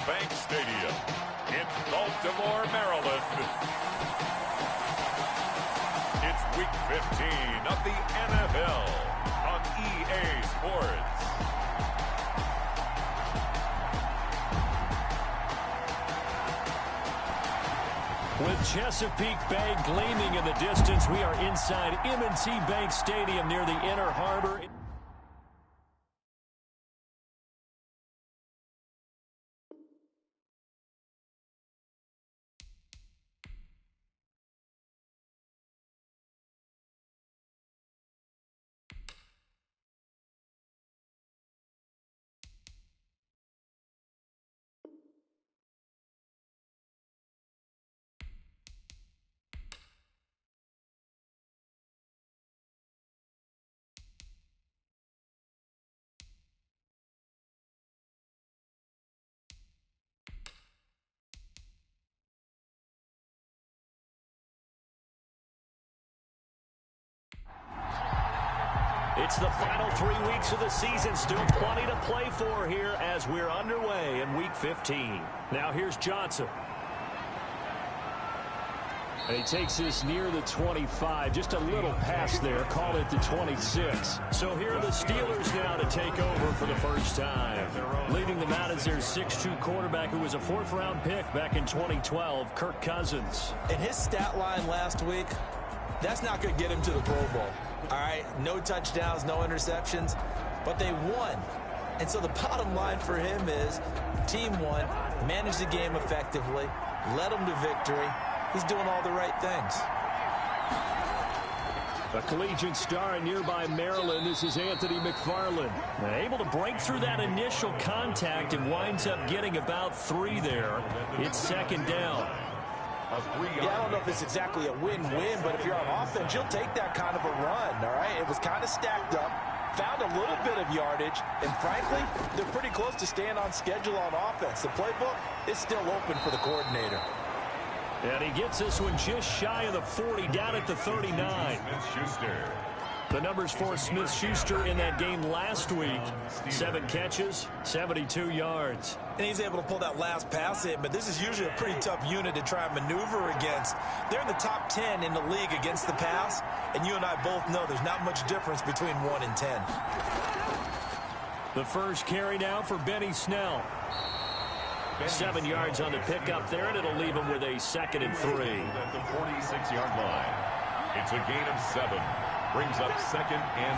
Bank Stadium in Baltimore, Maryland. It's Week 15 of the NFL on EA Sports. With Chesapeake Bay gleaming in the distance, we are inside M&T Bank Stadium near the Inner Harbor. It's the final 3 weeks of the season. Still plenty to play for here as we're underway in Week 15. Now here's Johnson. And he takes this near the 25. Just a little pass there. Call it the 26. So here are the Steelers now to take over for the first time. Leading them out is their 6'2 quarterback who was a 4th-round pick back in 2012, Kirk Cousins. And his stat line last week, that's not going to get him to the Pro Bowl. All right, no touchdowns, no interceptions, but they won. And so the bottom line for him is team won, managed the game effectively, led them to victory. He's doing all the right things. A collegiate star in nearby Maryland. This is Anthony McFarland. Able to break through that initial contact and winds up getting about 3 there. It's 2nd down. Yeah, I don't know if it's exactly a win-win, but if you're on offense, you'll take that kind of a run, all right? It was kind of stacked up, found a little bit of yardage, and frankly, they're pretty close to staying on schedule on offense. The playbook is still open for the coordinator. And he gets this one just shy of the 40, down at the 39. Smith-Schuster. The numbers for Smith-Schuster in that game last week. 7 catches, 72 yards. And he's able to pull that last pass in, but this is usually a pretty tough unit to try and maneuver against. They're in the top 10 in the league against the pass, and you and I both know there's not much difference between 1 and 10. The first carry now for Benny Snell. 7 yards on the pickup there, and it'll leave him with a 2nd and 3. At the 46-yard line. It's a gain of 7. Brings up 2nd and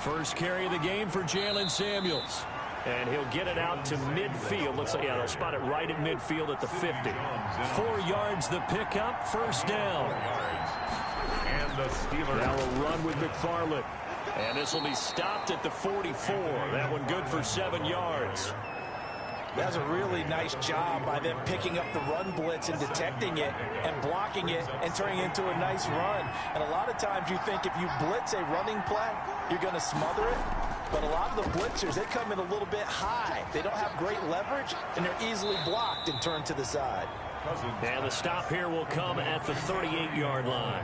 3. First carry of the game for Jalen Samuels. And he'll get it out to midfield. Looks like, yeah, they'll spot it right at midfield at the 50. 4 yards the pickup, first down. And the Steelers. Now a run with McFarland. And this will be stopped at the 44. That one good for 7 yards. That's a really nice job by them picking up the run blitz and detecting it and blocking it and turning it into a nice run. And a lot of times you think if you blitz a running play, you're going to smother it. But a lot of the blitzers, they come in a little bit high. They don't have great leverage, and they're easily blocked and turned to the side. And the stop here will come at the 38-yard line.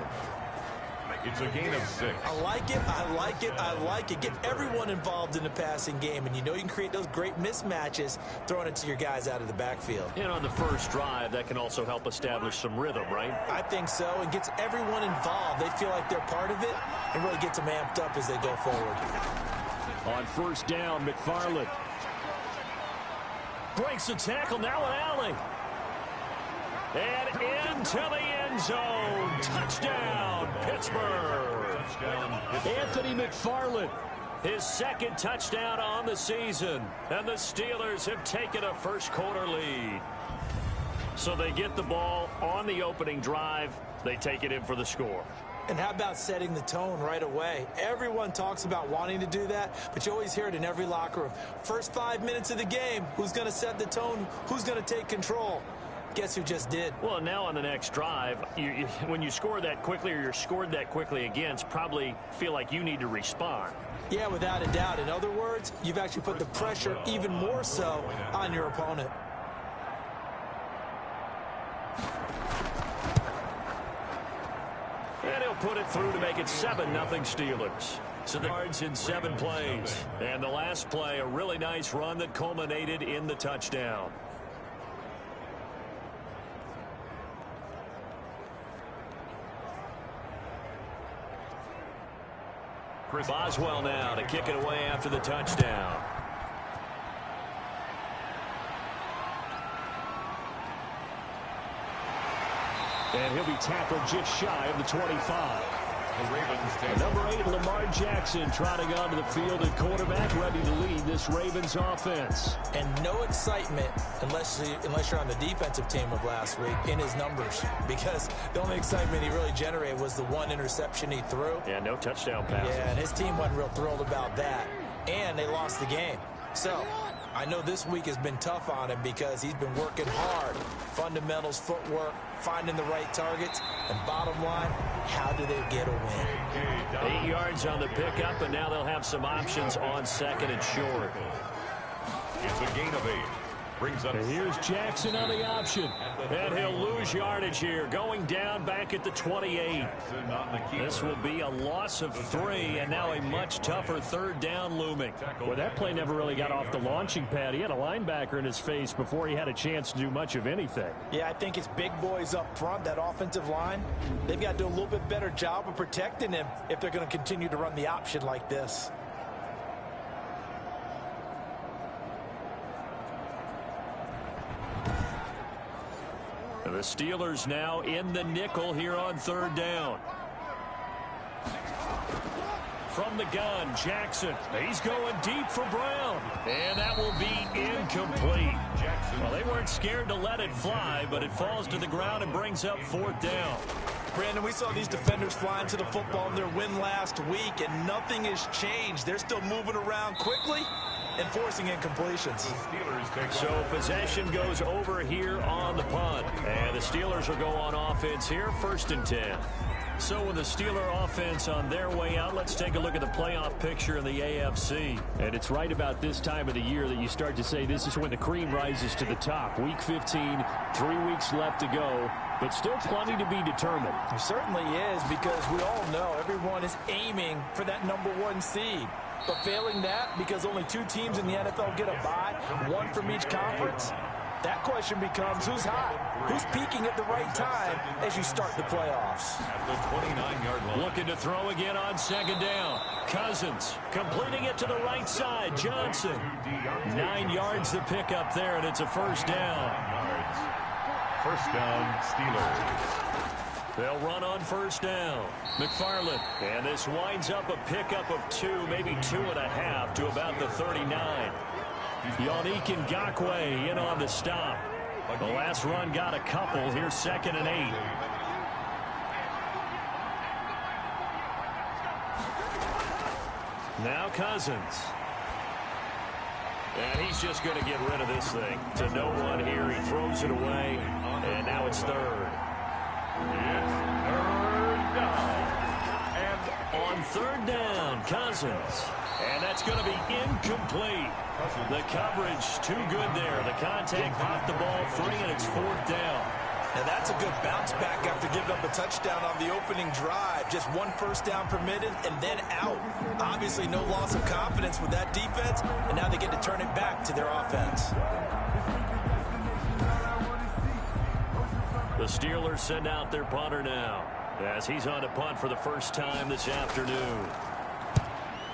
It's a gain of 6. I like it, I like it, I like it. Get everyone involved in the passing game, and you know you can create those great mismatches throwing it to your guys out of the backfield. And on the first drive, that can also help establish some rhythm, right? I think so, and gets everyone involved. They feel like they're part of it, and really gets them amped up as they go forward. On first down, McFarland breaks the tackle, now an alley. And into the end zone. Touchdown, Pittsburgh. Anthony McFarland, his 2nd touchdown on the season. And the Steelers have taken a first-quarter lead. So they get the ball on the opening drive. They take it in for the score. And how about setting the tone right away? Everyone talks about wanting to do that, but you always hear it in every locker room. First 5 minutes of the game, who's going to set the tone? Who's going to take control? Guess who just did? Well, now on the next drive, when you score that quickly or you're scored that quickly against, probably feel like you need to respond. Yeah, without a doubt. In other words, you've actually put the pressure even more so on your opponent. And he'll put it through to make it 7-0 Steelers. So the yards in 7 plays. And the last play, a really nice run that culminated in the touchdown. Boswell now to kick it away after the touchdown. And he'll be tackled just shy of the 25. The Ravens take Number 8, Lamar Jackson, trotting onto the field at quarterback, ready to lead this Ravens offense. And no excitement unless you're on the defensive team of last week in his numbers, because the only excitement he really generated was the 1 interception he threw. Yeah, no touchdown pass. Yeah, and his team wasn't real thrilled about that. And they lost the game. So I know this week has been tough on him because he's been working hard. Fundamentals, footwork, finding the right targets, and bottom line, how do they get a win? 8 yards on the pickup, and now they'll have some options on 2nd and short. It's a gain of 8. Brings up. And here's Jackson on the option. And he'll lose yardage here, going down back at the 28. This will be a loss of 3, and now a much tougher 3rd down looming. Well, that play never really got off the launching pad. He had a linebacker in his face before he had a chance to do much of anything. Yeah, I think it's big boys up front, that offensive line. They've got to do a little bit better job of protecting him if they're going to continue to run the option like this. The Steelers now in the nickel here on 3rd down. From the gun, Jackson. He's going deep for Brown. And that will be incomplete. Well, they weren't scared to let it fly, but it falls to the ground and brings up 4th down. Brandon, we saw these defenders flying to the football in their win last week, and nothing has changed. They're still moving around quickly and forcing incompletions. So possession goes over here on the punt. And the Steelers will go on offense here, 1st and 10. So with the Steeler offense on their way out, let's take a look at the playoff picture in the AFC. And it's right about this time of the year that you start to say this is when the cream rises to the top. Week 15, 3 weeks left to go, but still plenty to be determined. It certainly is, because we all know everyone is aiming for that number 1 seed. But failing that, because only 2 teams in the NFL get a bye, 1 from each conference, that question becomes who's hot? Who's peaking at the right time as you start the playoffs? At the 29-yard line. Looking to throw again on 2nd down. Cousins completing it to the right side. Johnson. 9 yards to pick up there, and it's a 1st down. 9 yards. 1st down, Steelers. They'll run on 1st down. McFarland. And this winds up a pickup of 2, maybe 2.5 to about the 39. Yannick Ngakoue in on the stop. The last run got a couple. Here's 2nd and 8. Now Cousins. And he's just going to get rid of this thing. To no one here. He throws it away. And now it's 3rd. It's 3rd down. And on 3rd down, Cousins. And that's going to be incomplete. The coverage too good there. The contact popped the ball free, and it's 4th down. Now that's a good bounce back after giving up a touchdown on the opening drive. Just 1 1st down permitted and then out. Obviously no loss of confidence with that defense, and now they get to turn it back to their offense. The Steelers send out their punter now as he's on to punt for the first time this afternoon.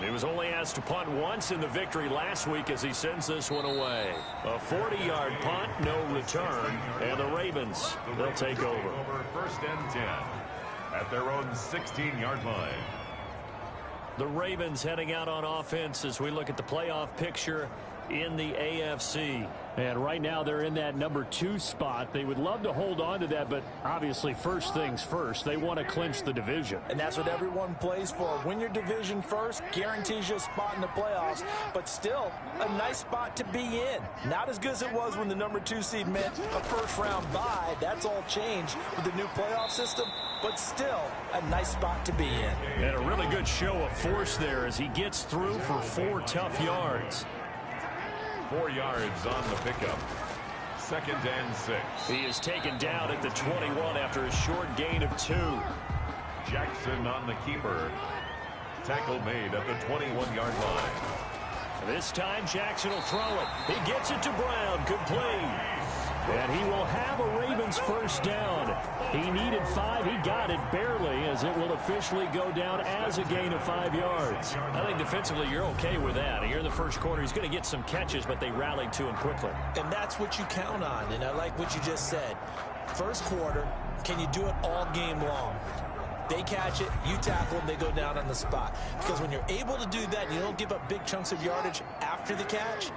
He was only asked to punt once in the victory last week as he sends this one away. A 40-yard punt, no return, and the Ravens, they'll take over. 1st and 10 at their own 16-yard line. The Ravens heading out on offense as we look at the playoff picture in the AFC. And right now they're in that number 2 spot. They would love to hold on to that, but obviously first things first. They want to clinch the division. And that's what everyone plays for. Win your division first, guarantees you a spot in the playoffs, but still a nice spot to be in. Not as good as it was when the number 2 seed meant a first-round bye. That's all changed with the new playoff system, but still a nice spot to be in. And a really good show of force there as he gets through for 4 tough yards. 4 yards on the pickup. 2nd and 6. He is taken down at the 21 after a short gain of 2. Jackson on the keeper. Tackle made at the 21-yard line. This time Jackson will throw it. He gets it to Brown. Complete. And he will have a Ravens first down. He needed 5. He got it barely, as it will officially go down as a gain of 5 yards. I think defensively you're okay with that. Here in the first quarter, he's going to get some catches, but they rallied to him quickly. And that's what you count on, and I like what you just said. First quarter, can you do it all game long? They catch it, you tackle them, they go down on the spot. Because when you're able to do that and you don't give up big chunks of yardage after the catch,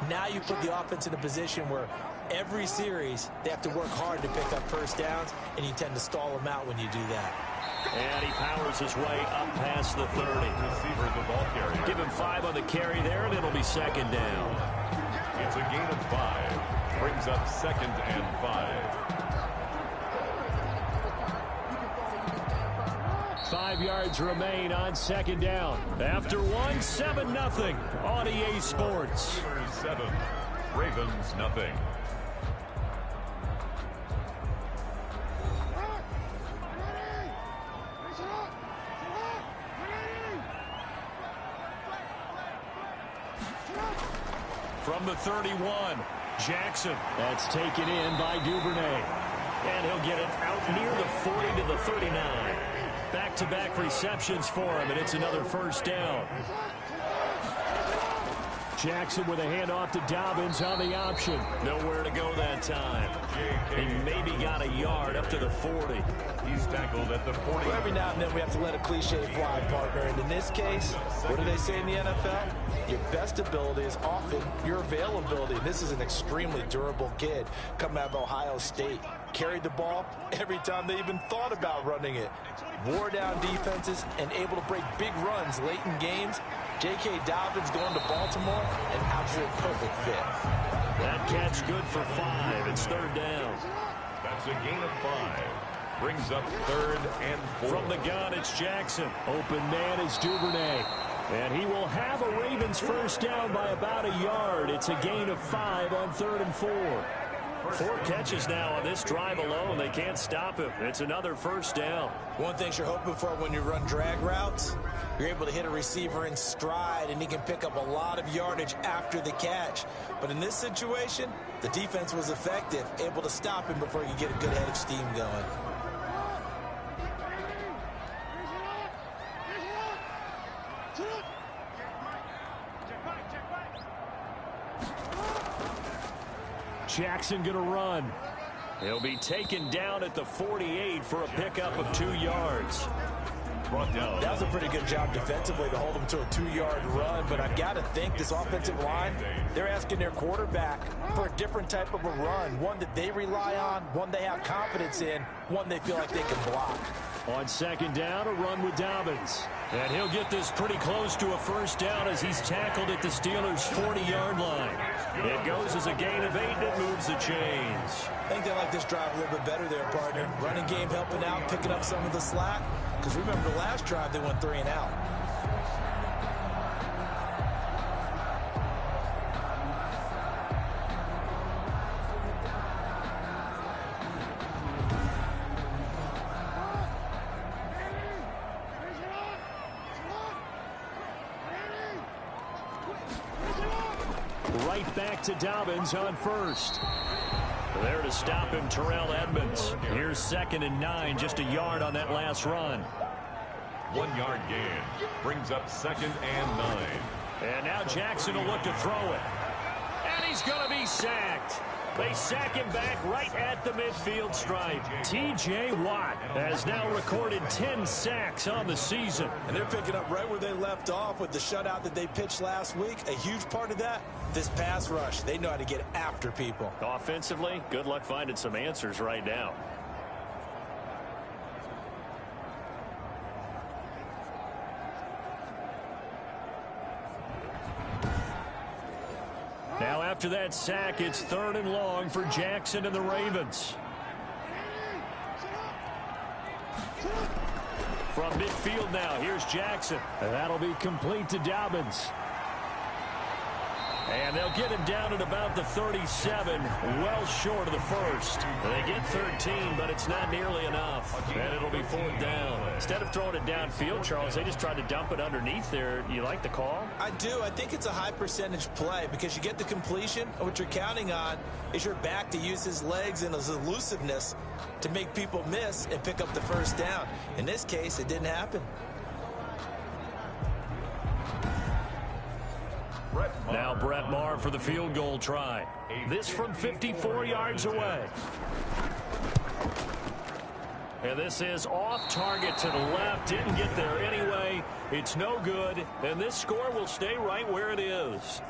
now you put the offense in a position where every series they have to work hard to pick up first downs, and you tend to stall them out when you do that. And he powers his way up past the 30. Receiver, the ball carrier. Give him 5 on the carry there, and it'll be second down. It's a gain of 5. Brings up 2nd and 5. 5 yards remain on second down. After 1, 7-0 on EA Sports. 7, Ravens nothing. From the 31, Jackson. That's taken in by Duvernay. And he'll get it out near the 40 to the 39. Back-to-back receptions for him, and it's another first down. Jackson with a handoff to Dobbins on the option. Nowhere to go that time. He maybe got a yard up to the 40. He's tackled at the 40. Well, every now and then we have to let a cliche fly, partner. And in this case, what do they say in the NFL? Your best ability is often your availability. And this is an extremely durable kid coming out of Ohio State. Carried the ball every time they even thought about running it. Wore down defenses and able to break big runs late in games. J.K. Dobbins going to Baltimore, an absolute perfect fit. That catch good for 5. It's third down. That's a gain of 5. Brings up 3rd and 4. From the gun, it's Jackson. Open man is Duvernay. And he will have a Ravens first down by about a yard. It's a gain of 5 on 3rd and 4. 4 catches now on this drive alone. They can't stop him. It's another first down. One thing you're hoping for when you run drag routes, you're able to hit a receiver in stride, and he can pick up a lot of yardage after the catch. But in this situation, the defense was effective, able to stop him before you get a good head of steam going. Jackson going to run. He'll be taken down at the 48 for a pickup of 2 yards. Brought down. That was a pretty good job defensively to hold him to a 2-yard run, but I've got to think this offensive line, they're asking their quarterback for a different type of a run, one that they rely on, one they have confidence in, one they feel like they can block. On second down, a run with Dobbins. And he'll get this pretty close to a first down as he's tackled at the Steelers' 40-yard line. It goes as a gain of 8, and it moves the chains. I think they like this drive a little bit better there, partner. Running game helping out, picking up some of the slack. Because remember the last drive, they went 3 and out. Right back to Dobbins on first. There to stop him, Terrell Edmunds. Here's 2nd and 9, just a yard on that last run. 1-yard gain. Brings up 2nd and 9. And now Jackson will look to throw it. And he's going to be sacked. They sack him back right at the midfield stripe. T.J. Watt has now recorded 10 sacks on the season. And they're picking up right where they left off with the shutout that they pitched last week. A huge part of that, this pass rush. They know how to get after people. Offensively, good luck finding some answers right now. Now after that sack, it's 3rd and long for Jackson and the Ravens. From midfield now, here's Jackson. And that'll be complete to Dobbins. And they'll get him down at about the 37, well short of the first. They get 13, but it's not nearly enough. And it'll be 4th down. Instead of throwing it downfield, Charles, they just tried to dump it underneath there. You like the call? I do. I think it's a high percentage play because you get the completion, and what you're counting on is your back to use his legs and his elusiveness to make people miss and pick up the first down. In this case, it didn't happen. Now Brett Maher for the field goal try. This from 54 yards away. And this is off target to the left. Didn't get there anyway. It's no good. And this score will stay right where it is.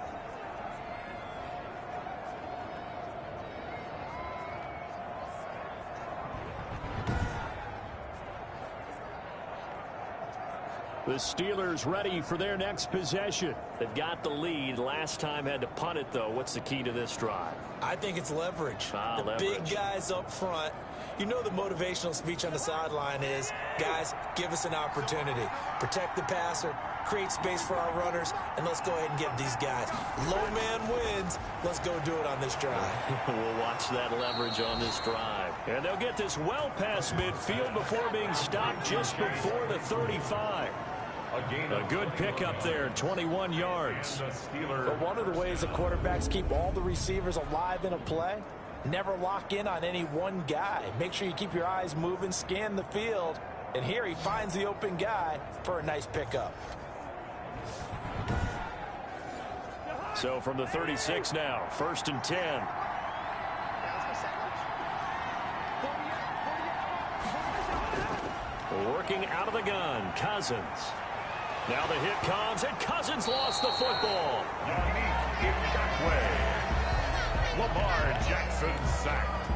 The Steelers ready for their next possession. They've got the lead. Last time had to punt it, though. What's the key to this drive? I think it's leverage. Leverage. Big guys up front. You know the motivational speech on the sideline is, guys, give us an opportunity. Protect the passer, create space for our runners, and let's go ahead and get these guys. Low man wins. Let's go do it on this drive. We'll watch that leverage on this drive. And they'll get this well past midfield before being stopped just before the 35. A good pickup there, 21 yards. But one of the ways the quarterbacks keep all the receivers alive in a play, never lock in on any one guy. Make sure you keep your eyes moving, scan the field. And here he finds the open guy for a nice pickup. So from the 36 now, 1st and 10. Working out of the gun, Cousins. Now the hit comes, and Cousins lost the football. Lamar Jackson sacked.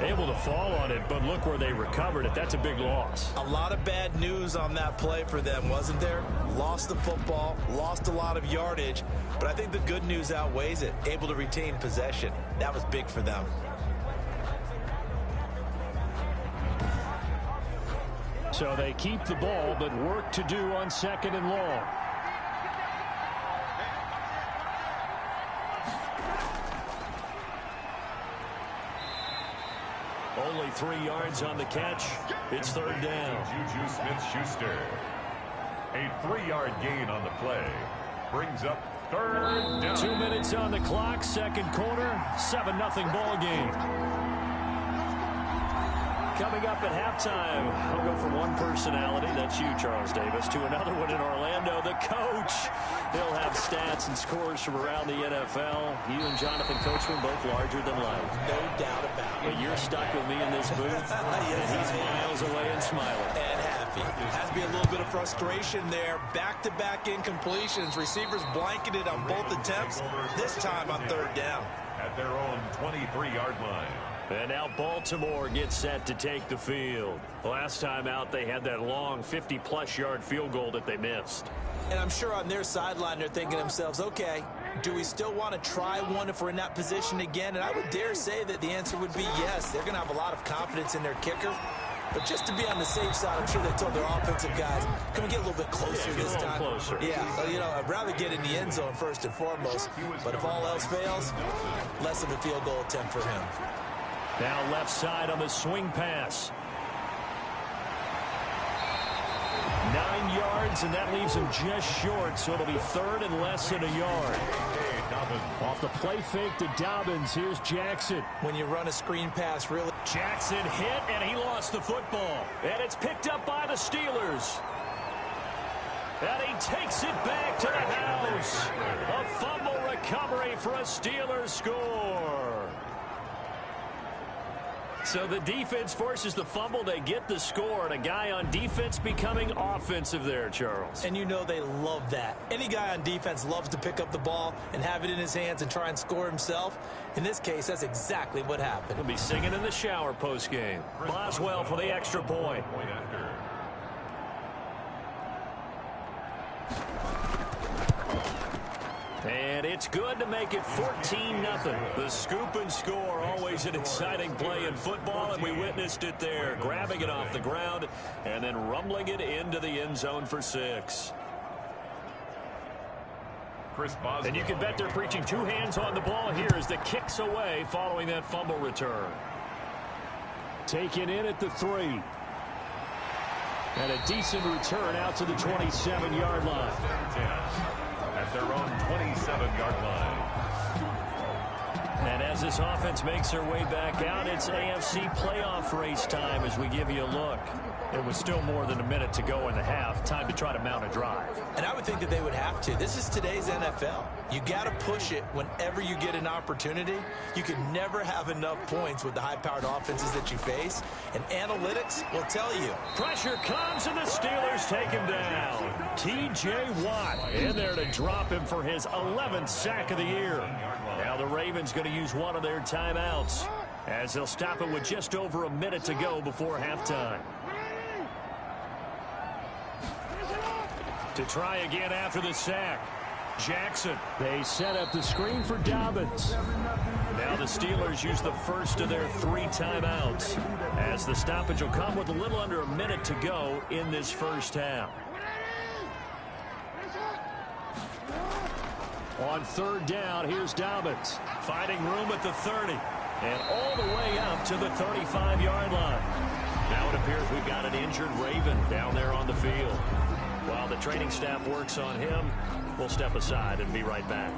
Able to fall on it, but look where they recovered it. That's a big loss. A lot of bad news on that play for them, wasn't there? Lost the football, lost a lot of yardage, but I think the good news outweighs it. Able to retain possession. That was big for them. So they keep the ball, but work to do on 2nd and long. Only 3 yards on the catch. It's 3rd down. Juju Smith-Schuster. A 3-yard gain on the play. Brings up 3rd down. 2 minutes on the clock, 2nd quarter, 7-0 ball game. Coming up at halftime, I'll go from one personality, that's you, Charles Davis, to another one in Orlando, the coach. He'll have stats and scores from around the NFL. You and Jonathan Coachman both larger than life. No doubt about it. But you're stuck with me in this booth, yes, and he's miles away and smiling. And happy. Has to be a little bit of frustration there. Back-to-back incompletions. Receivers blanketed on both attempts, this time on 3rd down. At their own 23-yard line. And now Baltimore gets set to take the field. Last time out, they had that long 50-plus yard field goal that they missed. And I'm sure on their sideline, they're thinking to themselves, okay, do we still want to try one if we're in that position again? And I would dare say that the answer would be yes. They're going to have a lot of confidence in their kicker. But just to be on the safe side, I'm sure they told their offensive guys, can we get a little bit closer this time? Closer. Yeah, you know, I'd rather get in the end zone first and foremost. But if all else fails, less of a field goal attempt for him. Now left side on the swing pass. 9 yards, and that leaves him just short, so it'll be 3rd and less than a yard. Off the play fake to Dobbins, here's Jackson. When you run a screen pass, really. Jackson hit, and he lost the football. And it's picked up by the Steelers. And he takes it back to the house. A fumble recovery for a Steelers score. So the defense forces the fumble. They get the score, and a guy on defense becoming offensive there, Charles. And you know they love that. Any guy on defense loves to pick up the ball and have it in his hands and try and score himself. In this case, that's exactly what happened. He'll be singing in the shower post-game. Boswell for the extra point. And it's good to make it 14-0. The scoop and score, always an exciting play in football, and we witnessed it there. Grabbing it off the ground and then rumbling it into the end zone for 6. Chris Boswell. And you can bet they're preaching two hands on the ball here as the kick's away following that fumble return. Taken in at the 3. And a decent return out to the 27-yard line. At their own 27-yard line. And as this offense makes their way back out, it's AFC playoff race time as we give you a look. It was still more than a minute to go in the half. Time to try to mount a drive. And I would think that they would have to. This is today's NFL. You got to push it whenever you get an opportunity. You can never have enough points with the high-powered offenses that you face. And analytics will tell you. Pressure comes, and the Steelers take him down. T.J. Watt in there to drop him for his 11th sack of the year. Now the Ravens going to use one of their timeouts as they'll stop it with just over a minute to go before halftime. To try again after the sack. Jackson. They set up the screen for Dobbins. Now the Steelers use the first of their 3 timeouts as the stoppage will come with a little under a minute to go in this first half. On 3rd down, here's Dobbins. Finding room at the 30. And all the way up to the 35-yard line. Now it appears we've got an injured Raven down there on the field. While the training staff works on him, we'll step aside and be right back.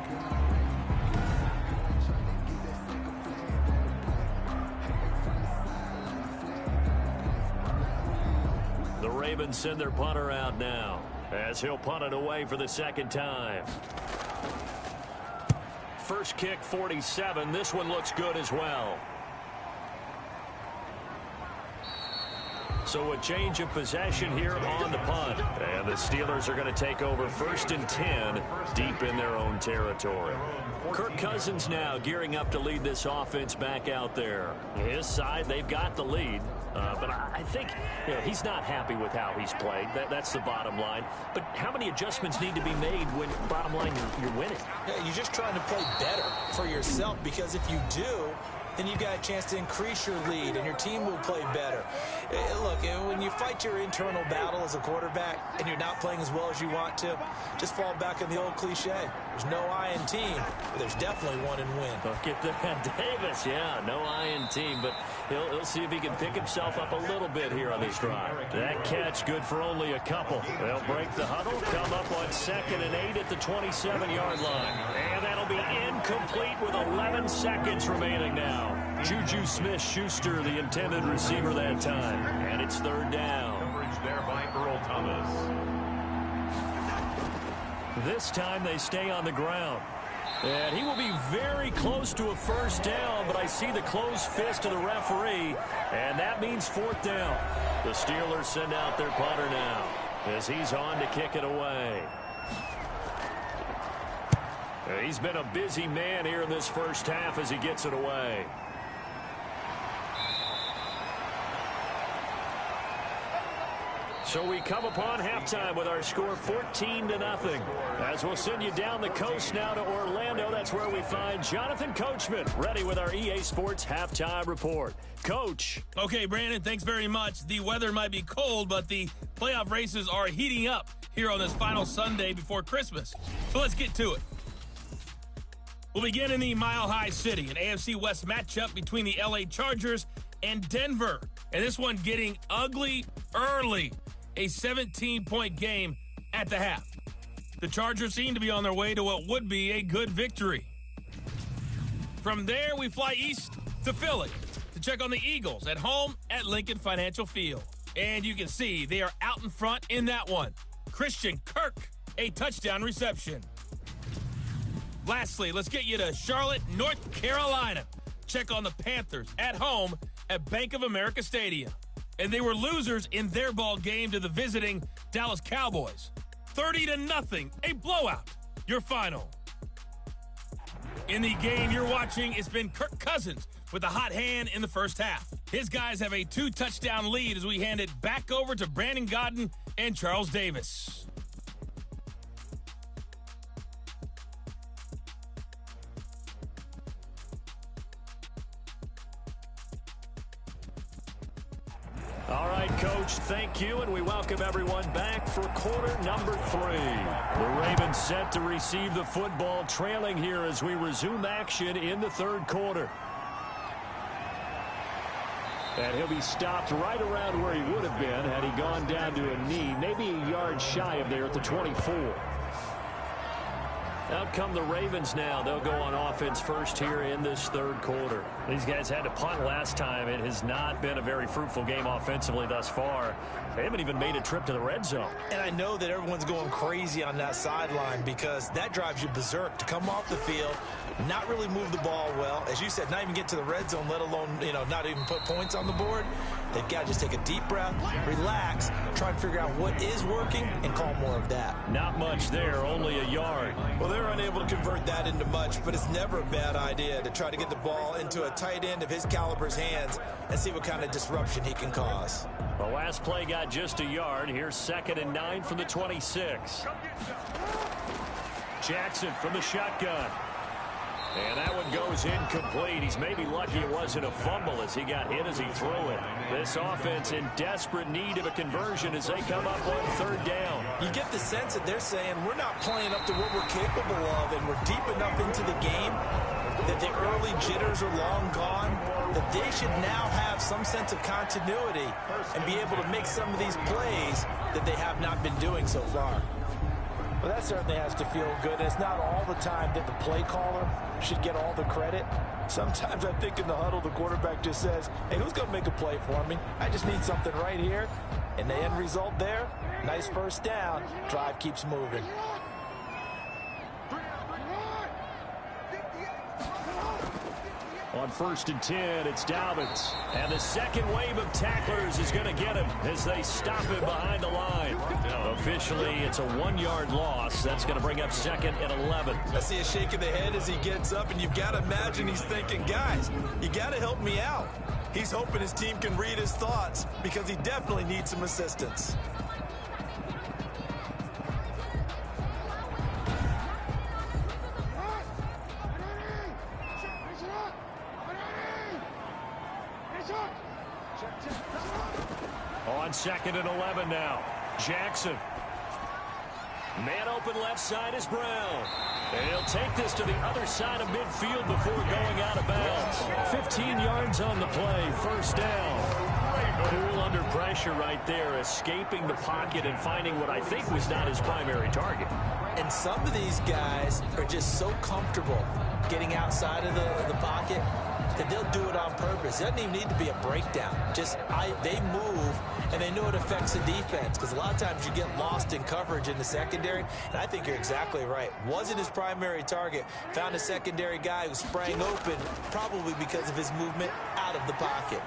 The Ravens send their punter out now as he'll punt it away for the second time. First kick, 47. This one looks good as well. So a change of possession here on the punt. And the Steelers are going to take over 1st and 10 deep in their own territory. Kirk Cousins now gearing up to lead this offense back out there. His side, they've got the lead. But I think he's not happy with how he's played. That's the bottom line. But how many adjustments need to be made when, bottom line, you're winning? Yeah, you're just trying to play better for yourself, because if you do, then you've got a chance to increase your lead, and your team will play better. Look, when you fight your internal battle as a quarterback and you're not playing as well as you want to, just fall back on the old cliche. There's no I in team, but there's definitely one in win. Look at that, Davis. Yeah, no I in team, but he'll see if he can pick himself up a little bit here on this drive. That catch good for only a couple. They'll break the huddle, come up on 2nd and 8 at the 27-yard line. And that'll be incomplete with 11 seconds remaining now. Juju Smith-Schuster, the intended receiver that time. And it's 3rd down. Coverage there by Earl Thomas. This time they stay on the ground. And he will be very close to a 1st down, but I see the closed fist of the referee, and that means 4th down. The Steelers send out their punter now as he's on to kick it away. He's been a busy man here in this first half as he gets it away. So we come upon halftime with our score 14-0. As we'll send you down the coast now to Orlando, that's where we find Jonathan Coachman ready with our EA Sports Halftime Report. Coach. Okay, Brandon, thanks very much. The weather might be cold, but the playoff races are heating up here on this final Sunday before Christmas. So let's get to it. We'll begin in the Mile High City, an AFC West matchup between the LA Chargers and Denver. And this one getting ugly early. A 17-point game at the half. The Chargers seem to be on their way to what would be a good victory. From there, we fly east to Philly to check on the Eagles at home at Lincoln Financial Field. And you can see they are out in front in that one. Christian Kirk, a touchdown reception. Lastly, let's get you to Charlotte, North Carolina. Check on the Panthers at home at Bank of America Stadium. And they were losers in their ball game to the visiting Dallas Cowboys. 30-0, a blowout, your final. In the game you're watching, it's been Kirk Cousins with a hot hand in the first half. His guys have a 2-touchdown lead as we hand it back over to Brandon Gaudin and Charles Davis. All right, Coach. Thank you, and we welcome everyone back for quarter number 3. The Ravens set to receive the football, trailing here as we resume action in the third quarter. And he'll be stopped right around where he would have been had he gone down to a knee, maybe a yard shy of there at the 24. Out come the Ravens now. They'll go on offense first here in this third quarter. These guys had to punt last time. It has not been a very fruitful game offensively thus far. They haven't even made a trip to the red zone. And I know that everyone's going crazy on that sideline because that drives you berserk to come off the field, not really move the ball well. As you said, not even get to the red zone, let alone, not even put points on the board. They've got to just take a deep breath, relax, try and figure out what is working, and call more of that. Not much there, only a yard. Well, they're unable to convert that into much, but it's never a bad idea to try to get the ball into a tight end of his caliber's hands and see what kind of disruption he can cause. The last play got just a yard. Here's 2nd and 9 from the 26. Jackson from the shotgun. And that one goes incomplete. He's maybe lucky it wasn't a fumble as he got hit as he threw it. This offense in desperate need of a conversion as they come up on 3rd down. You get the sense that they're saying we're not playing up to what we're capable of, and we're deep enough into the game that the early jitters are long gone, that they should now have some sense of continuity and be able to make some of these plays that they have not been doing so far. Well, that certainly has to feel good. It's not all the time that the play caller should get all the credit. Sometimes I think in the huddle, the quarterback just says, hey, who's going to make a play for me? I just need something right here. And the end result there, nice first down. Drive keeps moving. On 1st and 10, it's Dobbins. And the second wave of tacklers is going to get him as they stop him behind the line. Officially, it's a 1-yard loss. That's going to bring up 2nd and 11. I see a shake of the head as he gets up, and you've got to imagine he's thinking, guys, you got to help me out. He's hoping his team can read his thoughts because he definitely needs some assistance. On 2nd and 11 now. Jackson. Man open left side is Brown. And he'll take this to the other side of midfield before going out of bounds. 15 yards on the play. 1st down. Cool under pressure right there, escaping the pocket and finding what I think was not his primary target. And some of these guys are just so comfortable getting outside of the pocket that they'll do it on purpose. It doesn't even need to be a breakdown. They move, and they know it affects the defense because a lot of times you get lost in coverage in the secondary, and I think you're exactly right. Wasn't his primary target. Found a secondary guy who sprang open, probably because of his movement out of the pocket.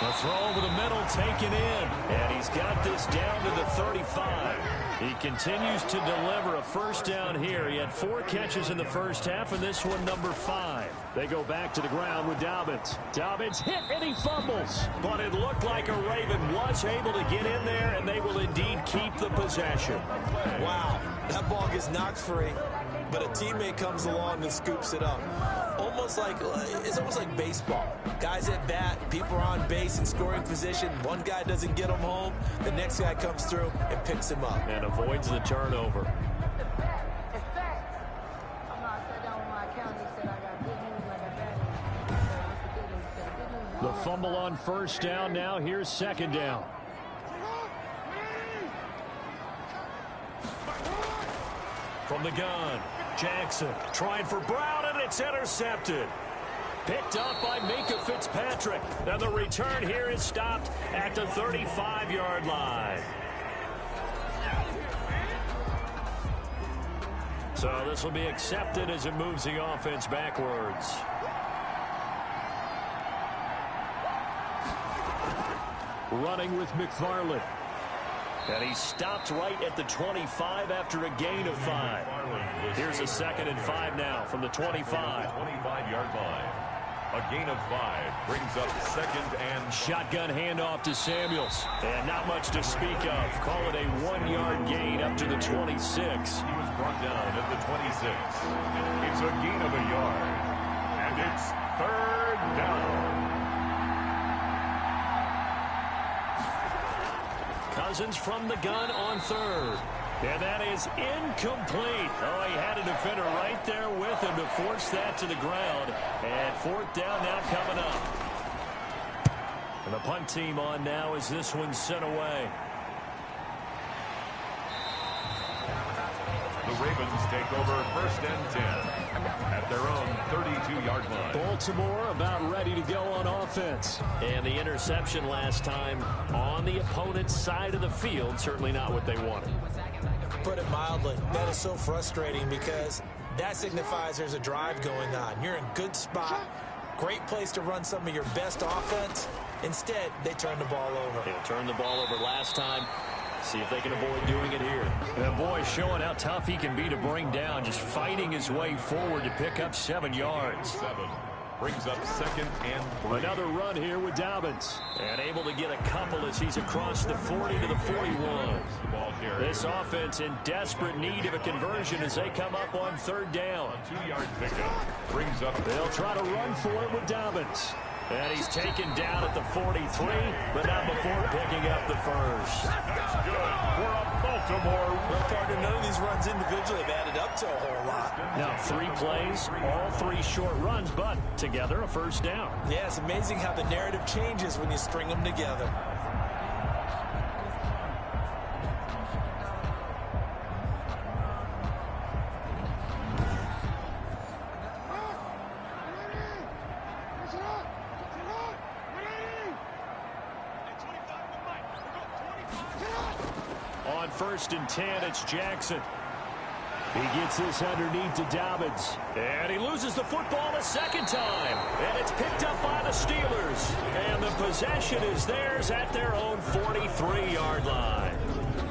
The throw over the middle taken in, and he's got this down to the 35. He continues to deliver a 1st down here. He had 4 catches in the first half, and this one number 5. They go back to the ground with Dobbins. Dobbins hit, and he fumbles. But it looked like a Raven was able to get in there, and they will indeed keep the possession. Wow, that ball gets knocked free, but a teammate comes along and scoops it up. It's almost like baseball. Guys at bat, people are on base in scoring position. One guy doesn't get him home. The next guy comes through and picks him up. And avoids the turnover. The fumble on 1st down now. Here's 2nd down. From the gun, Jackson trying for Brown, and it's intercepted. Picked up by Minkah Fitzpatrick. And the return here is stopped at the 35-yard line. So this will be accepted as it moves the offense backwards. Running with McFarland. And he stopped right at the 25 after a gain of 5. Here's a 2nd and 5 now from the 25. 25-yard line. A gain of 5 brings up 2nd and... Shotgun handoff to Samuels. And not much to speak of. Call it a 1-yard gain up to the 26. He was brought down at the 26. It's a gain of a yard. And it's 3rd down. Cousins from the gun on third. And that is incomplete. Oh, he had a defender right there with him to force that to the ground. And fourth down now coming up. And the punt team on now as this one's sent away. The Ravens take over 1st and 10 at their own 32-yard line. Baltimore about ready to go on offense. And the interception last time on the opponent's side of the field, certainly not what they wanted. Put it mildly, that is so frustrating because that signifies there's a drive going on. You're in good spot, great place to run some of your best offense. Instead, they turn the ball over. They turned the ball over last time. See if they can avoid doing it here. And boy, showing how tough he can be to bring down, just fighting his way forward to pick up 7 yards. 7 brings up 2nd and 3. Another run here with Dobbins. And able to get a couple as he's across the 40 to the 41. This offense in desperate need of a conversion as they come up on 3rd down. 2-yard pickup brings up. They'll try to run for it with Dobbins. And he's taken down at the 43, but not before picking up the first. That's good for a Baltimore. Well, partner, none of these runs individually have added up to a whole lot. Now 3 plays, all 3 short runs, but together a first down. Yeah, it's amazing how the narrative changes when you string them together. On 1st and 10, it's Jackson. He gets this underneath to Dobbins. And he loses the football a second time. And it's picked up by the Steelers. And the possession is theirs at their own 43-yard line.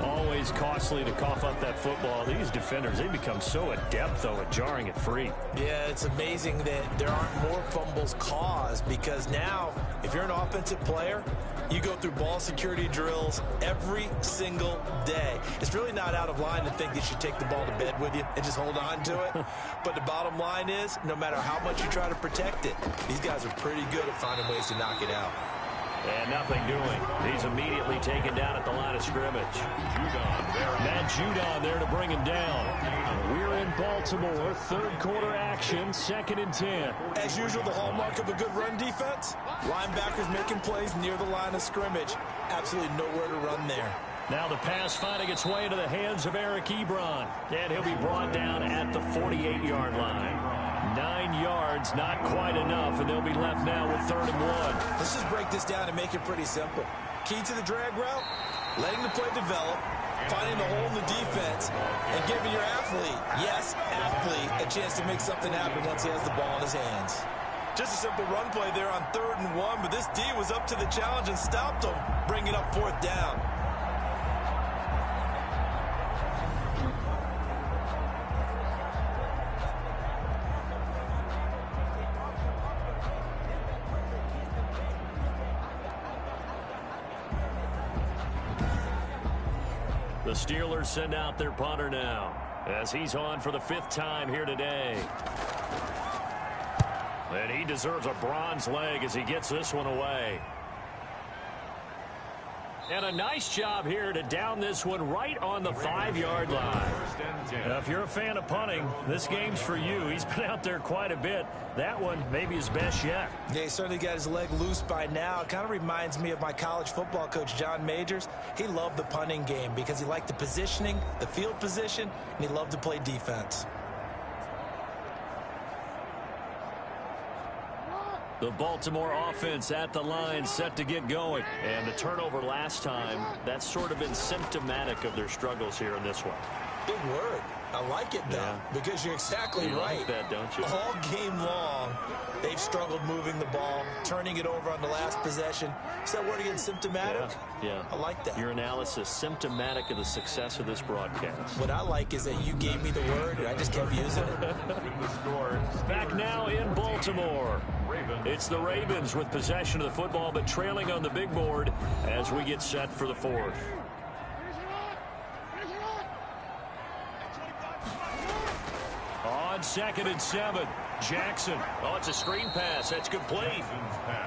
Always costly to cough up that football. These defenders, they become so adept, though, at jarring it free. Yeah, it's amazing that there aren't more fumbles caused because now, if you're an offensive player, you go through ball security drills every single day. It's really not out of line to think you should take the ball to bed with you and just hold on to it. But the bottom line is, no matter how much you try to protect it, these guys are pretty good at finding ways to knock it out. And nothing doing. He's immediately taken down at the line of scrimmage. Matt Judon there to bring him down. We're in Baltimore. 3rd quarter action. 2nd and 10. As usual, the hallmark of a good run defense. Linebackers making plays near the line of scrimmage. Absolutely nowhere to run there. Now the pass finding its way into the hands of Eric Ebron. And he'll be brought down at the 48-yard line. 9 yards, not quite enough, and they'll be left now with 3rd and 1. Let's just break this down and make it pretty simple. Key to the drag route, letting the play develop, finding the hole in the defense, and giving your athlete, yes, athlete, a chance to make something happen once he has the ball in his hands. Just a simple run play there on 3rd and 1, but this D was up to the challenge and stopped him, bringing up 4th down. The Steelers send out their punter now as he's on for the 5th time here today. And he deserves a bronze leg as he gets this one away. And a nice job here to down this one right on the 5-yard line. Now, if you're a fan of punting, this game's for you. He's been out there quite a bit. That one maybe his best yet. Yeah, he certainly got his leg loose by now. It kind of reminds me of my college football coach, John Majors. He loved the punting game because he liked the positioning, the field position, and he loved to play defense. The Baltimore offense at the line set to get going. And the turnover last time, that's sort of been symptomatic of their struggles here in this one. Big word. I like it, though, because you're exactly right. Like that, don't you? All game long, they've struggled moving the ball, turning it over on the last possession. Is that word again, symptomatic? Yeah. I like that. Your analysis, symptomatic of the success of this broadcast. What I like is that you gave me the word, and I just kept using it. Back now in Baltimore. It's the Ravens with possession of the football, but trailing on the big board as we get set for the 4th. On 2nd and 7, Jackson. Oh, it's a screen pass. That's complete.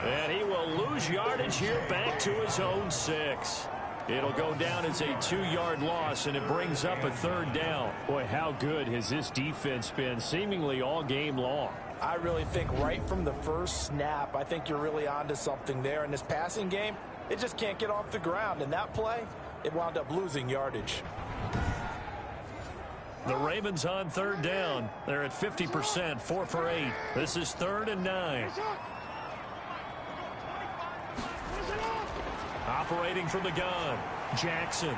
And he will lose yardage here back to his own 6. It'll go down as a 2-yard loss, and it brings up a 3rd down. Boy, how good has this defense been seemingly all game long? I really think right from the first snap, I think you're really onto something there. In this passing game, it just can't get off the ground. And that play, it wound up losing yardage. The Ravens on 3rd down. They're at 50%, 4 for 8. This is 3rd and 9. Operating from the gun, Jackson.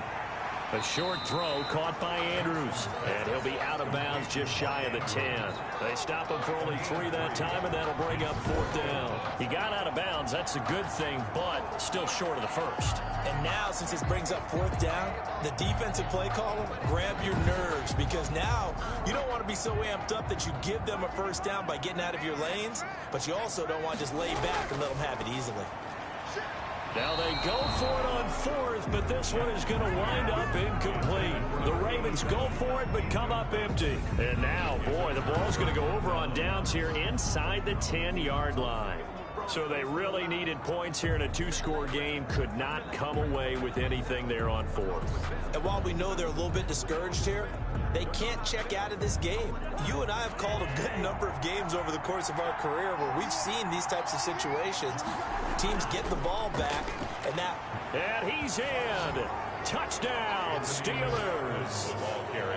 A short throw caught by Andrews, and he'll be out of bounds just shy of the 10. They stop him for only 3 that time, and that'll bring up 4th down. He got out of bounds. That's a good thing, but still short of the first. And now, since this brings up 4th down, the defensive play caller, grab your nerves, because now you don't want to be so amped up that you give them a 1st down by getting out of your lanes, but you also don't want to just lay back and let them have it easily. Now they go for it on 4th, but this one is going to wind up incomplete. The Ravens go for it, but come up empty. And now, boy, the ball's going to go over on downs here inside the 10-yard line. So they really needed points here in a 2-score game. Could not come away with anything there on 4th. And while we know they're a little bit discouraged here, they can't check out of this game. You and I have called a good number of games over the course of our career where we've seen these types of situations. Teams get the ball back, and that... And he's in. Touchdown, Steelers.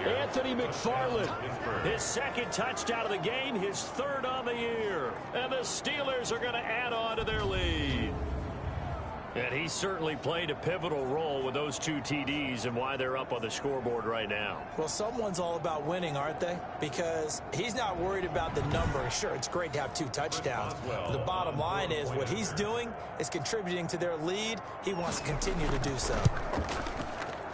Anthony McFarland, his 2nd touchdown of the game, his 3rd on the year. And the Steelers are going to add on to their lead. And he certainly played a pivotal role with those 2 TDs and why they're up on the scoreboard right now. Well, someone's all about winning, aren't they? Because he's not worried about the number. Sure, it's great to have 2 touchdowns. But the bottom line is what he's doing is contributing to their lead. He wants to continue to do so.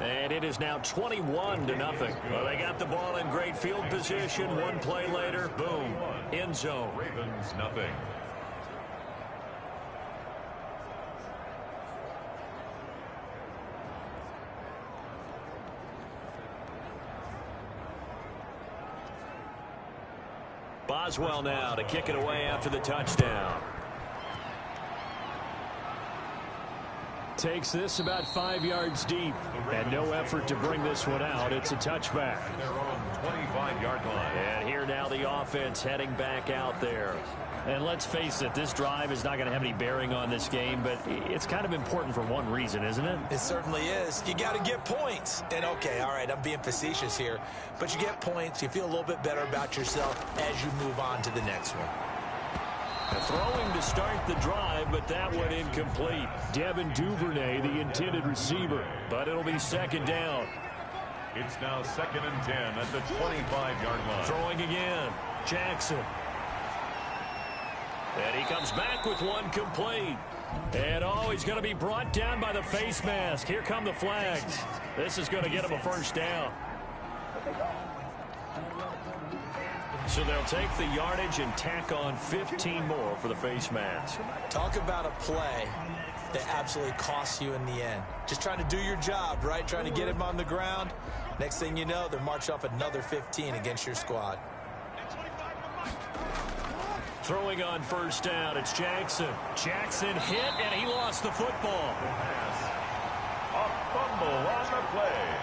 And it is now 21-0. Well, they got the ball in great field position. 1 play later, boom, end zone. Ravens nothing. Boswell now to kick it away after the touchdown. Takes this about 5 yards deep, and no effort to bring this one out. It's a touchback. Their own 25-yard line. And here now the offense heading back out there. And let's face it, this drive is not going to have any bearing on this game, but it's kind of important for one reason, isn't it? It certainly is. You got to get points. And, okay, all right, I'm being facetious here, but you get points. You feel a little bit better about yourself as you move on to the next one. Throwing to start the drive, but that one incomplete. Devin Duvernay, the intended receiver, but it'll be 2nd down. It's now 2nd and 10 at the 25-yard line. Throwing again, Jackson. And he comes back with one complete. And, he's going to be brought down by the face mask. Here come the flags. This is going to get him a 1st down. So they'll take the yardage and tack on 15 more for the face mask. Talk about a play that absolutely costs you in the end. Just trying to do your job, right? Trying to get him on the ground. Next thing you know, they're marching off another 15 against your squad. Throwing on 1st down, it's Jackson. Jackson hit, and he lost the football. A fumble on the play.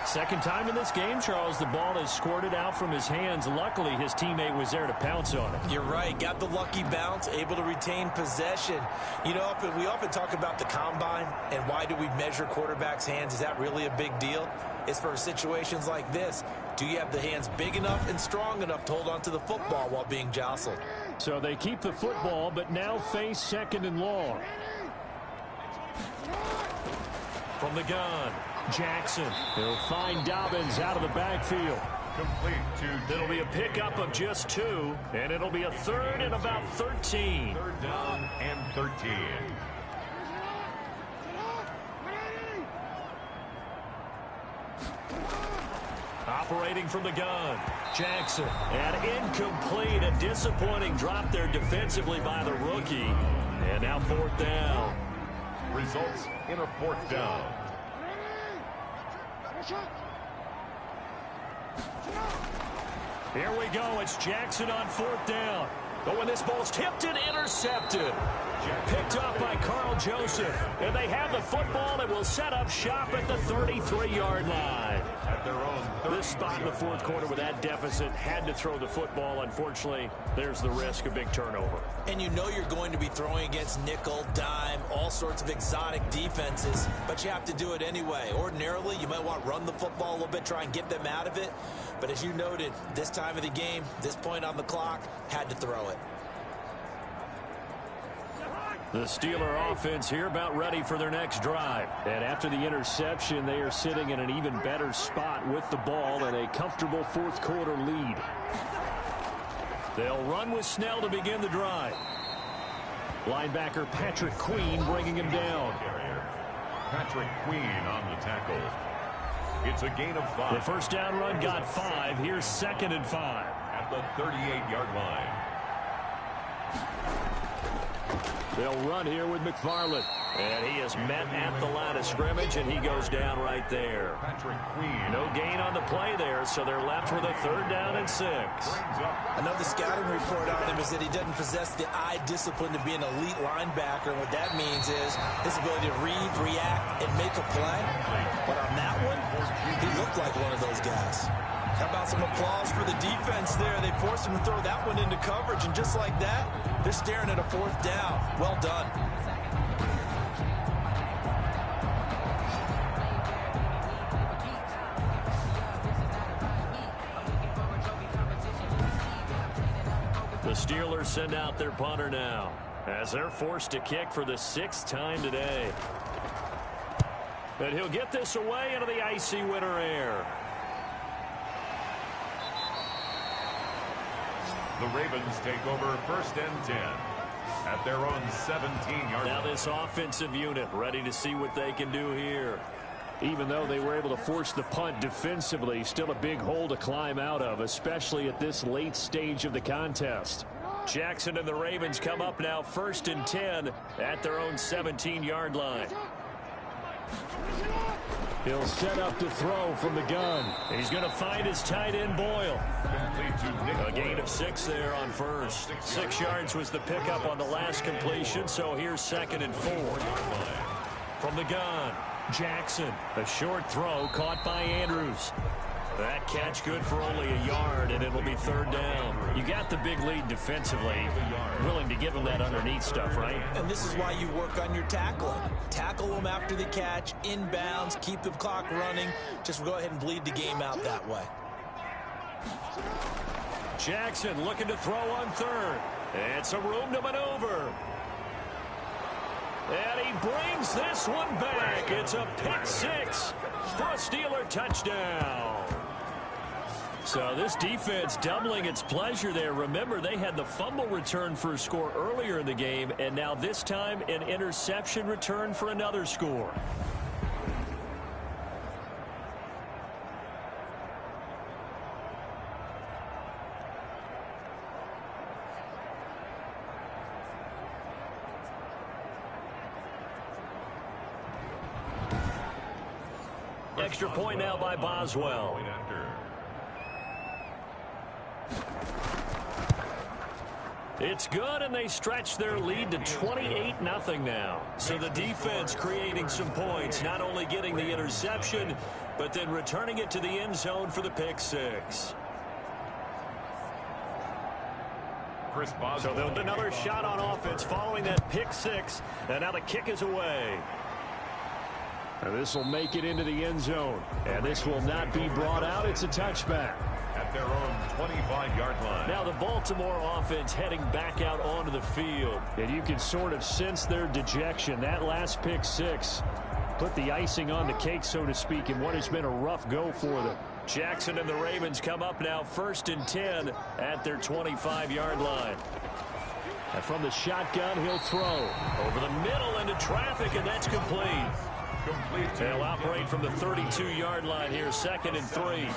2nd time in this game, Charles, the ball is squirted out from his hands. Luckily, his teammate was there to pounce on it. You're right. Got the lucky bounce, able to retain possession. You know, we often talk about the combine and why do we measure quarterbacks' hands. Is that really a big deal? It's for situations like this. Do you have the hands big enough and strong enough to hold on to the football while being jostled? So they keep the football, but now face 2nd and long. From the gun, Jackson. He'll find Dobbins out of the backfield. Complete to... It'll be a pickup of just 2, and it'll be a 3rd and about 13. 3rd down and 13. Operating from the gun, Jackson. And incomplete, a disappointing drop there defensively by the rookie. And now 4th down. Results in a 4th down. Here we go. It's Jackson on 4th down. Oh, and this ball's tipped and intercepted. Picked up by Carl Joseph. And they have the football and will set up shop at the 33-yard line. At their own This spot in the fourth quarter with that deficit had to throw the football. Unfortunately, there's the risk of big turnover. And you know you're going to be throwing against nickel, dime, all sorts of exotic defenses, but you have to do it anyway. Ordinarily, you might want to run the football a little bit, try and get them out of it. But as you noted, this time of the game, this point on the clock, had to throw it. The Steeler offense here about ready for their next drive. And after the interception, they are sitting in an even better spot with the ball and a comfortable fourth quarter lead. They'll run with Snell to begin the drive. Linebacker Patrick Queen bringing him down. Patrick Queen on the tackle. It's a gain of 5. The first down run got 5. Here's 2nd and 5. At the 38-yard line. They'll run here with McFarland. And he is met at the line of scrimmage, and he goes down right there. Patrick Queen. No gain on the play there, so they're left with a 3rd down and 6. Another scouting report on him is that he doesn't possess the eye discipline to be an elite linebacker. And what that means is his ability to read, react, and make a play. But on that one, he looked like one of those guys. How about some applause for the defense there? They forced him to throw that one into coverage, and just like that, they're staring at a 4th down. Well done. The Steelers send out their punter now as they're forced to kick for the 6th time today. And he'll get this away into the icy winter air. The Ravens take over 1st and 10 at their own 17-yard line. Now this offensive unit ready to see what they can do here. Even though they were able to force the punt defensively, still a big hole to climb out of, especially at this late stage of the contest. Jackson and the Ravens come up now 1st and 10 at their own 17-yard line. He'll set up to throw from the gun. He's going to find his tight end Boyle. A gain of 6 there on first. 6 yards was the pickup on the last completion, so here's 2nd and 4. From the gun, Jackson. A short throw caught by Andrews. That catch good for only a yard, and it'll be 3rd down. You got the big lead defensively. Willing to give him that underneath stuff, right? And this is why you work on your tackling. Tackle them after the catch, inbounds, keep the clock running. Just go ahead and bleed the game out that way. Jackson looking to throw on 3rd. It's a room to maneuver. And he brings this one back. It's a pick 6 for a Steeler touchdown. So this defense doubling its pleasure there. Remember, they had the fumble return for a score earlier in the game, and now this time an interception return for another score. Extra point now by Boswell. It's good, and they stretch their lead to 28-0 now. So the defense creating some points, not only getting the interception, but then returning it to the end zone for the pick 6. So they'll do another shot on offense following that pick 6, and now the kick is away. And this will make it into the end zone, and this will not be brought out. It's a touchback. At their own 25-yard line. Now the Baltimore offense heading back out onto the field. And you can sort of sense their dejection. That last pick 6 put the icing on the cake, so to speak, in what has been a rough go for them. Jackson and the Ravens come up now 1st and 10 at their 25-yard line. And from the shotgun, he'll throw over the middle into traffic, and that's complete. They'll operate from the 32-yard line here, 2nd and 3.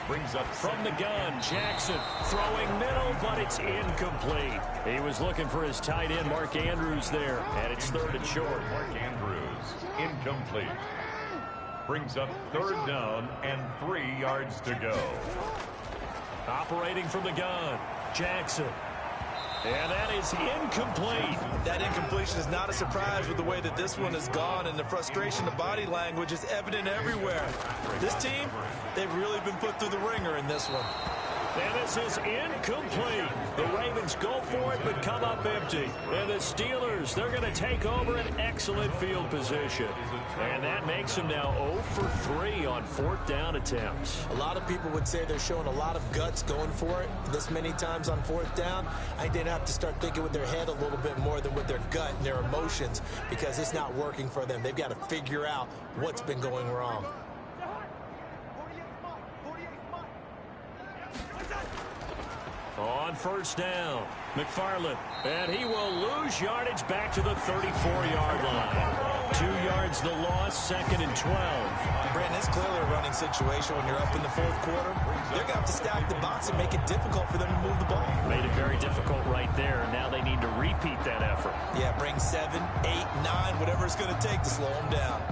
Brings up from the gun, Jackson throwing middle, but it's incomplete. He was looking for his tight end, Mark Andrews, there, and it's 3rd and short. Mark Andrews, incomplete. Brings up 3rd down and 3 yards to go. Operating from the gun, Jackson. And that is incomplete. That incompletion is not a surprise with the way that this one has gone, and the frustration, the body language is evident everywhere. This team, they've really been put through the ringer in this one. And this is incomplete. The Ravens go for it, but come up empty. And the Steelers, they're going to take over an excellent field position. And that makes them now 0 for 3 on 4th down attempts. A lot of people would say they're showing a lot of guts going for it this many times on 4th down. I think they'd have to start thinking with their head a little bit more than with their gut and their emotions, because it's not working for them. They've got to figure out what's been going wrong. On 1st down, McFarland, and he will lose yardage back to the 34-yard line. 2 yards the loss, 2nd and 12. Brandon, it's clearly a running situation when you're up in the 4th quarter. They're going to have to stack the box and make it difficult for them to move the ball. Made it very difficult right there. Now they need to repeat that effort. Yeah, bring 7, 8, 9, whatever it's going to take to slow them down.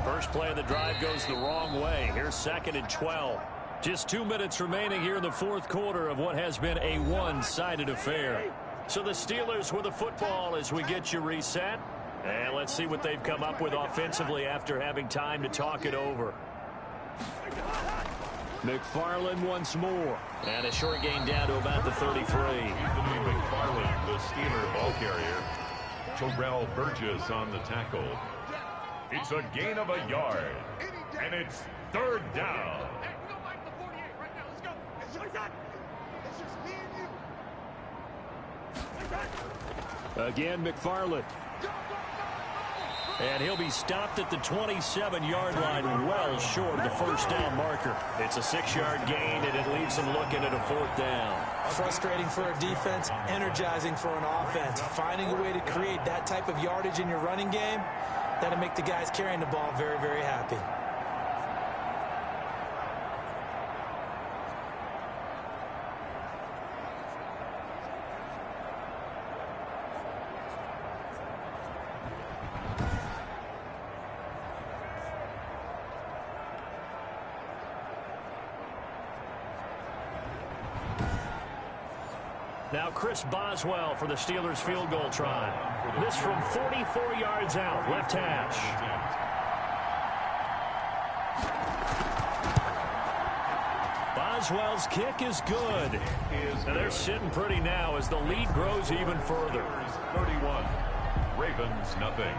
First play of the drive goes the wrong way. Here's 2nd and 12. Just 2 minutes remaining here in the 4th quarter of what has been a one-sided affair. So the Steelers with the football as we get you reset. And let's see what they've come up with offensively after having time to talk it over. McFarland once more. And a short gain down to about the 33. Anthony McFarland, the Steeler ball carrier. Terrell Burgess on the tackle. It's a gain of a yard, and it's 3rd down. Again, McFarland. And he'll be stopped at the 27-yard line, well short of the 1st down marker. It's a 6-yard gain, and it leaves them looking at a 4th down. Frustrating for a defense, energizing for an offense. Finding a way to create that type of yardage in your running game, that'll make the guys carrying the ball very, very happy. Now Chris Boswell for the Steelers field goal try. This from 44 yards out, left hash. Boswell's kick is good. And they're sitting pretty now as the lead grows even further. 31. Ravens, nothing.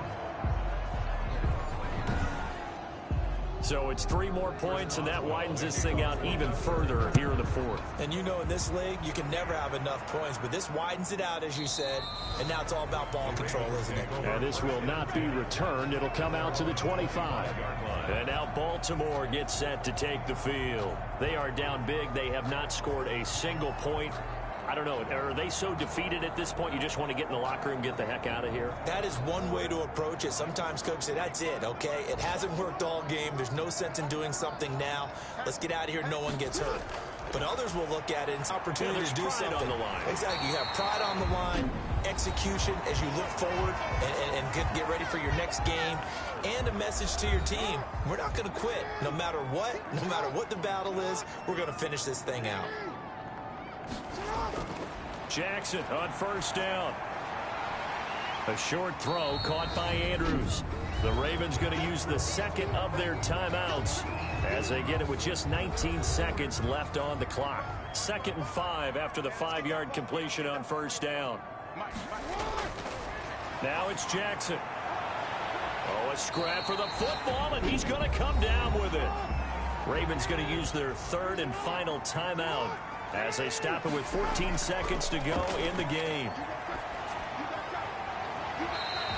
So it's 3 more points, and that widens this thing out even further here in the 4th. And you know in this league, you can never have enough points, but this widens it out, as you said, and now it's all about ball control, isn't it? And this will not be returned. It'll come out to the 25. And now Baltimore gets set to take the field. They are down big. They have not scored a single point. I don't know. Are they so defeated at this point you just want to get in the locker room, get the heck out of here? That is one way to approach it. Sometimes coaches say, that's it, okay? It hasn't worked all game. There's no sense in doing something now. Let's get out of here. No one gets hurt. But others will look at it and it's an opportunity to do something. On the line. Exactly. You have pride on the line, execution as you look forward and get ready for your next game, and a message to your team. We're not going to quit. No matter what the battle is, we're going to finish this thing out. Jackson on 1st down. A short throw caught by Andrews. The Ravens going to use the 2nd of their timeouts as they get it with just 19 seconds left on the clock. 2nd and 5 after the 5-yard completion on 1st down. Now it's Jackson. Oh, a scrap for the football, and he's going to come down with it. Ravens going to use their 3rd and final timeout as they stop it with 14 seconds to go in the game.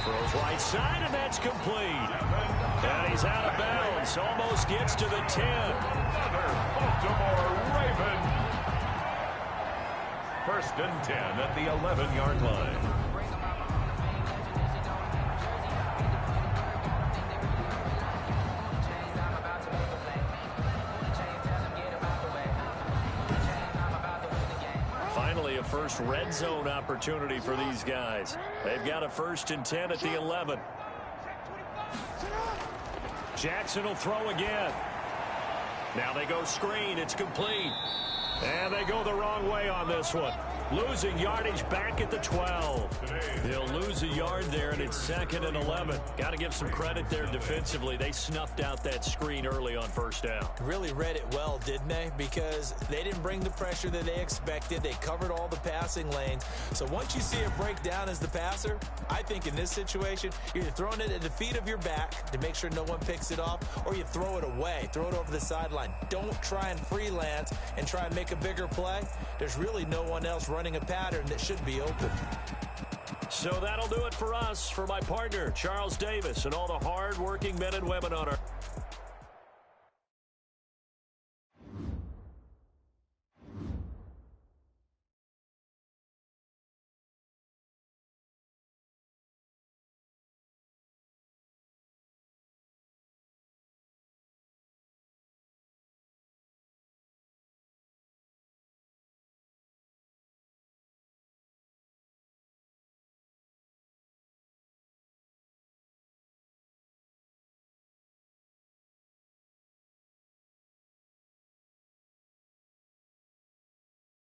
Throws right side, and that's complete. And he's out of bounds. Almost gets to the 10. Another Baltimore Raven. 1st and 10 at the 11-yard line. Finally, a first red zone opportunity for these guys. They've got a 1st and 10 at the 11. Jackson will throw again. Now they go screen. It's complete. And they go the wrong way on this one. Losing yardage back at the 12. They'll lose a yard there, and it's 2nd and 11. Got to give some credit there defensively. They snuffed out that screen early on first down. Really read it well, didn't they? Because they didn't bring the pressure that they expected. They covered all the passing lanes. So once you see a breakdown as the passer, I think in this situation, you're either throwing it at the feet of your back to make sure no one picks it off, or you throw it away, throw it over the sideline. Don't try and freelance and try and make a bigger play. There's really no one else running a pattern that should be open. So that'll do it for us. For my partner, Charles Davis, and all the hard-working men and women on our